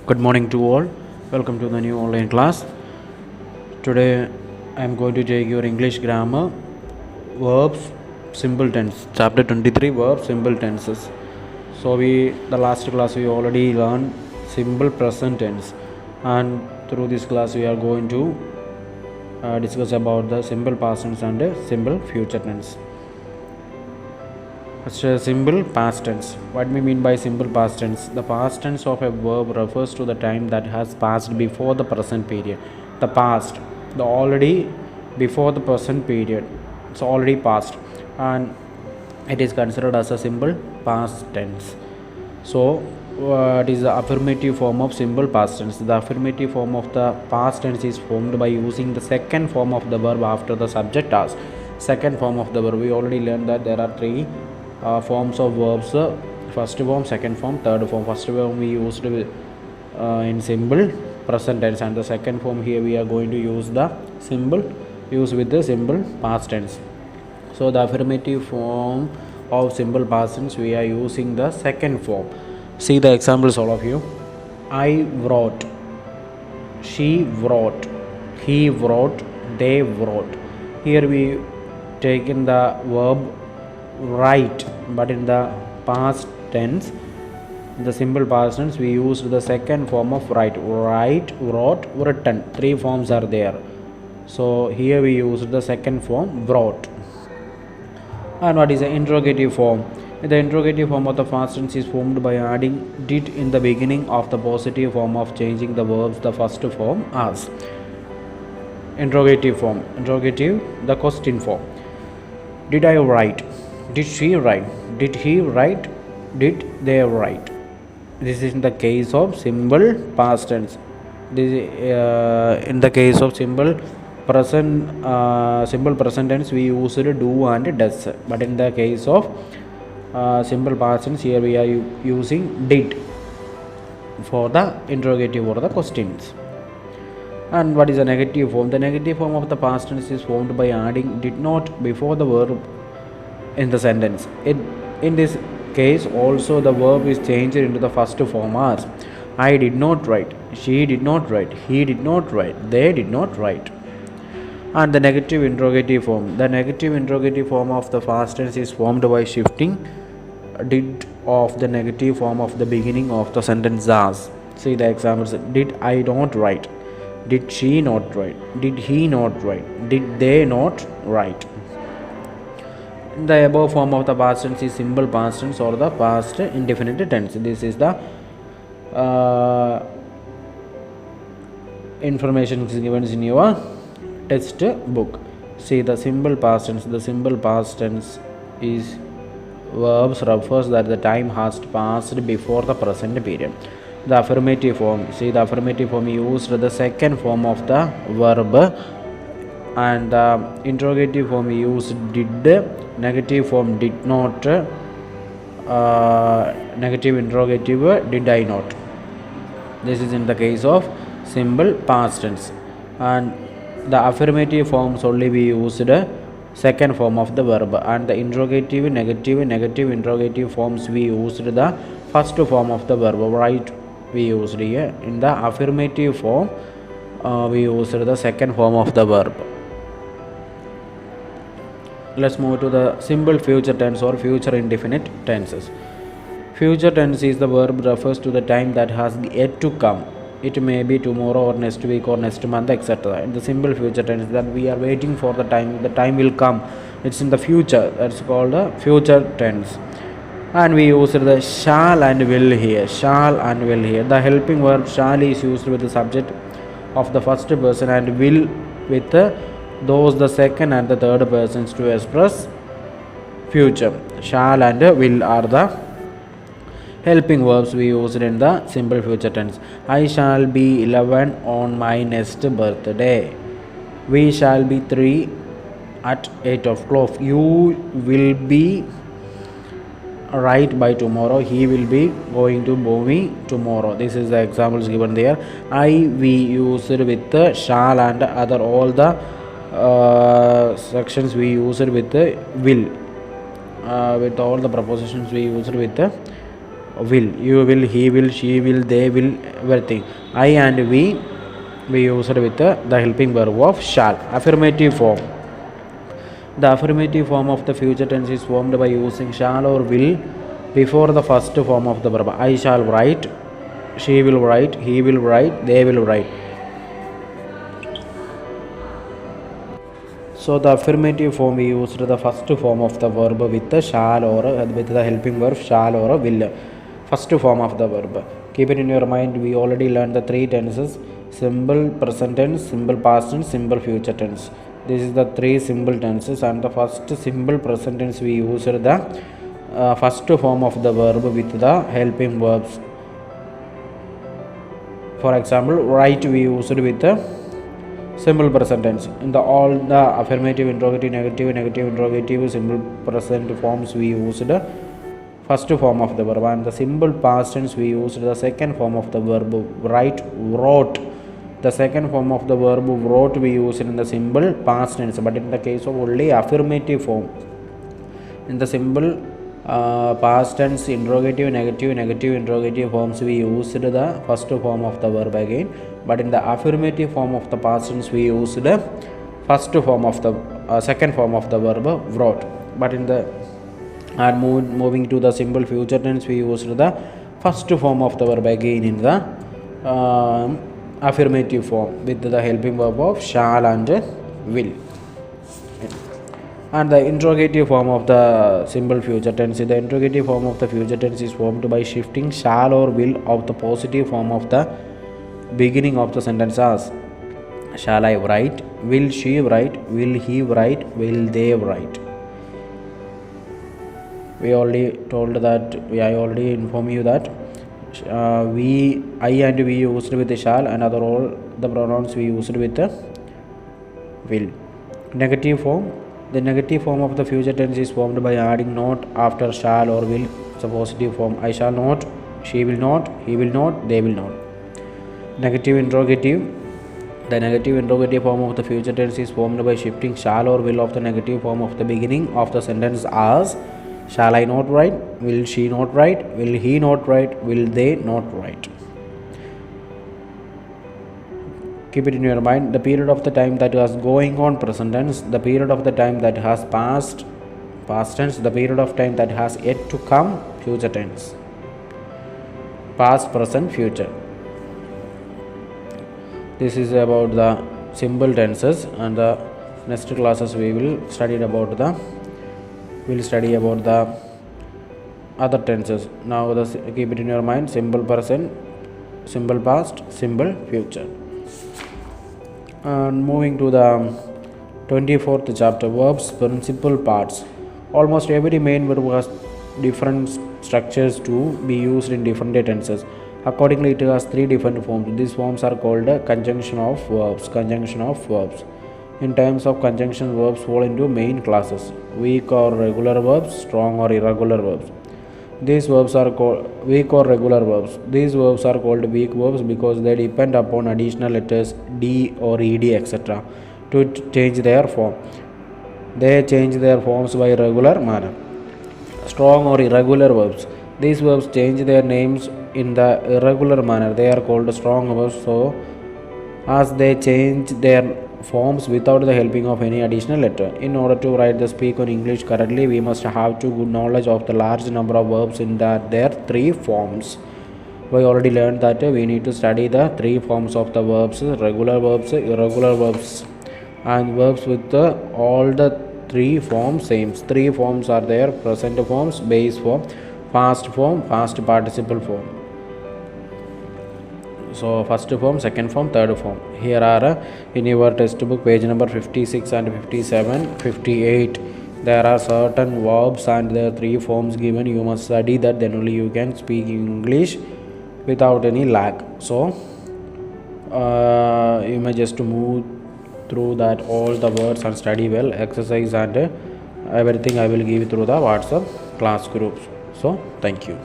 Good morning to all. Welcome to the new online class. Today I am going to take your English grammar, verbs, simple tense, chapter 23, verbs, simple tenses. So the last class we already learned simple present tense, and through this class we are going to discuss about the simple past tense and simple future tense. Simple past tense. What we mean by simple past tense? The past tense of a verb refers to the time that has passed before the present period. The past, the already before the present period. It's already past, and it is considered as a simple past tense. So, it is the affirmative form of simple past tense. The affirmative form of the past tense is formed by using the second form of the verb after the subject as. Second form of the verb. We already learned that there are three forms of verbs: first form, second form, third form. First form we used in simple present tense, and the second form here we are going to use with the simple past tense. So the affirmative form of simple past tense, we are using the second form. See the examples, all of you. I wrote, she wrote, he wrote, they wrote. Here we taken the verb write, but in the past tense, the simple past tense, we used the second form of write. Write, wrote, written. Three forms are there. So here we used the second form, wrote. And what is the interrogative form? The interrogative form of the past tense is formed by adding did in the beginning of the positive form of changing the verbs the first form as. Interrogative form. Interrogative, the question form. Did I write? Did she write? Did he write? Did they write? This is in the case of simple past tense. This in the case of simple present tense, we use do and does. But in the case of simple past tense, here we are using did for the interrogative or the questions. And what is the negative form? The negative form of the past tense is formed by adding did not before the verb in the sentence. In this case also the verb is changed into the first form as I did not write, she did not write, he did not write, they did not write. And the negative interrogative form. The negative interrogative form of the past tense is formed by shifting did of the negative form of the beginning of the sentence as. See the examples. Did I not write? Did she not write? Did he not write? Did they not write? The above form of the past tense is simple past tense or the past indefinite tense. This is the information given in your text book. See the simple past tense. The simple past tense is verbs refers that the time has passed before the present period. The affirmative form. See the affirmative form used the second form of the verb, and the interrogative form used did. Negative form did not. Negative interrogative did I not. This is in the case of simple past tense. And the affirmative forms only we used second form of the verb, and the interrogative, negative interrogative forms we used the first form of the verb. Right, we used here. In the affirmative form we used the second form of the verb. Let's move to the simple future tense or future indefinite tenses. Future tense is the verb refers to the time that has yet to come. It may be tomorrow or next week or next month, etc. In the simple future tense, that we are waiting for the time will come. It's in the future. That's called a future tense. And we use the shall and will here. Shall and will here. The helping verb shall is used with the subject of the first person and will with those the second and the third persons to express future. Shall and will are the helping verbs we used in the simple future tense. I shall be 11 on my next birthday. We shall be 3 at 8 o'clock. You will be right by tomorrow. He will be going to Bhumi tomorrow. This is the examples given there. I we used with the shall and other all the sections we used with the will. With all the prepositions we used with the will. You will, he will, she will, they will, everything. I and we use it with the helping verb of shall. Affirmative form. The affirmative form of the future tense is formed by using shall or will before the first form of the verb. I shall write, she will write, he will write, they will write. So the affirmative form, we used the first form of the verb with the shall or with the helping verb shall or will. First form of the verb. Keep it in your mind. We already learned the three tenses: simple present tense, simple past tense, simple future tense. This is the three simple tenses, and the first simple present tense we used the first form of the verb with the helping verbs. For example, write we used with the simple present tense. In the all the affirmative, interrogative, negative, interrogative, simple present forms we used the first form of the verb, and the simple past tense we used the second form of the verb write, wrote. The second form of the verb wrote we used in the simple past tense, but in the case of only affirmative form, in the simple past tense, interrogative, negative, interrogative forms we used the first form of the verb again, but in the affirmative form of the past tense we used the first form of the second form of the verb wrote. But in the moving to the simple future tense, we used the first form of the verb again in the affirmative form with the helping verb of shall and will. And the interrogative form of the simple future tense, the interrogative form of the future tense is formed by shifting shall or will of the positive form of the beginning of the sentence as shall I write, will she write, will he write, will they write. I already informed you that I and we used with the shall, and other all the pronouns we used with the will. Negative form. The negative form of the future tense is formed by adding not after shall or will. It's a positive form. I shall not, she will not, he will not, they will not. Negative interrogative. The negative interrogative form of the future tense is formed by shifting shall or will of the negative form of the beginning of the sentence as shall I not write, will she not write, will he not write, will they not write. Keep it in your mind. The period of the time that was going on present tense, the period of the time that has past tense, the period of time that has yet to come future tense. Past, present, future. This is about the simple tenses, and the next classes we will study about the other tenses. Now keep it in your mind: simple present, simple past, simple future. And moving to the 24th chapter, verbs, principal parts. Almost every main verb has different structures to be used in different tenses. Accordingly, it has three different forms. These forms are called conjunction of verbs. In terms of conjunction, verbs fall into main classes: weak or regular verbs, strong or irregular verbs. These verbs are called weak or regular verbs. These verbs are called weak verbs because they depend upon additional letters d or ed, etc. to change their form. They change their forms by regular manner. Strong or irregular verbs. These verbs change their names in the irregular manner. They are called strong verbs, so as they change their forms without the helping of any additional letter. In order to write the speak on English correctly, we must have to good knowledge of the large number of verbs in their three forms. We already learned that we need to study the three forms of the verbs: regular verbs, irregular verbs, and verbs with all the three forms same. Three forms are there: present forms, base form, past participle form. So first form, second form, third form. Here are in your textbook page number 56 and 57, 58. There are certain verbs and their three forms given. You must study that, then only you can speak English without any lag. So you may just move through that all the words and study well. Exercise and everything I will give through the WhatsApp class groups. So thank you.